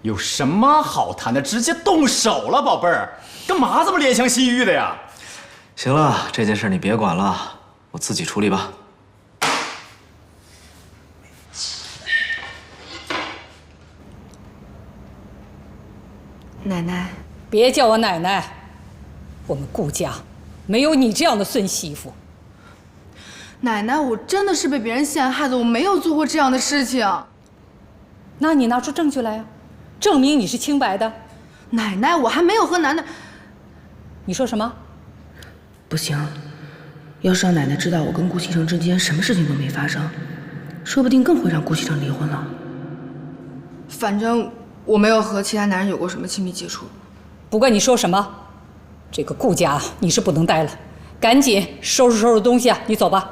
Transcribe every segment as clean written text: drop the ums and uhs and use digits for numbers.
有什么好谈的？直接动手了，宝贝儿，干嘛这么怜香惜玉的呀？行了，这件事你别管了，我自己处理吧。奶奶，别叫我奶奶，我们顾家没有你这样的孙媳妇。奶奶，我真的是被别人陷害的，我没有做过这样的事情。那你拿出证据来呀，证明你是清白的。奶奶，我还没有和楠楠……你说什么？不行，要是让奶奶知道我跟顾西城之间什么事情都没发生，说不定更会让顾西城离婚了。反正我没有和其他男人有过什么亲密接触。不管你说什么，这个顾家你是不能待了，赶紧收拾东西啊，你走吧。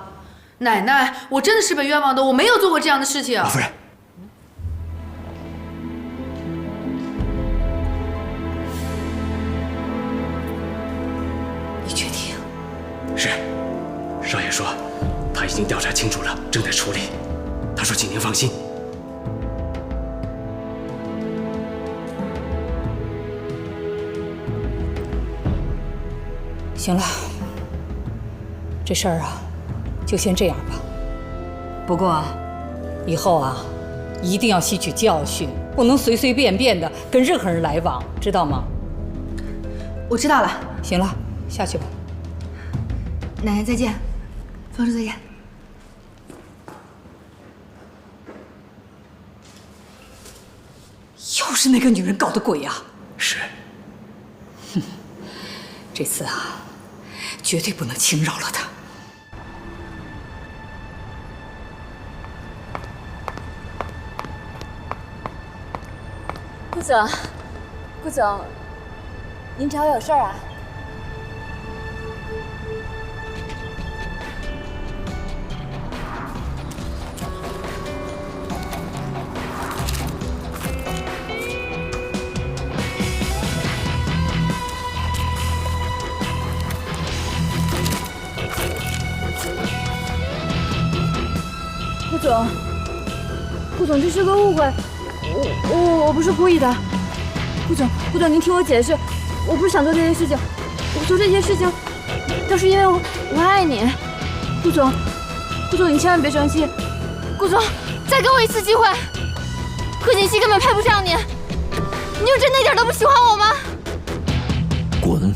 奶奶，我真的是被冤枉的，我没有做过这样的事情。老夫人，你确定？是，少爷说他已经调查清楚了，正在处理。他说请您放心。行了，这事儿啊，就先这样吧。不过，以后啊，一定要吸取教训，不能随随便便的跟任何人来往，知道吗？我知道了。行了，下去吧。奶奶再见，方叔再见。又是那个女人搞的鬼呀！是。哼，这次啊，绝对不能轻饶了她。顾总，顾总，您找我有事儿啊？顾总，这是个误会，我不是故意的。顾总，您听我解释，我不是想做这些事情，我做这些事情都是因为我爱你。顾总，你千万别生气。顾总，再给我一次机会。贺锦熙根本配不上你，你就真的一点都不喜欢我吗？滚！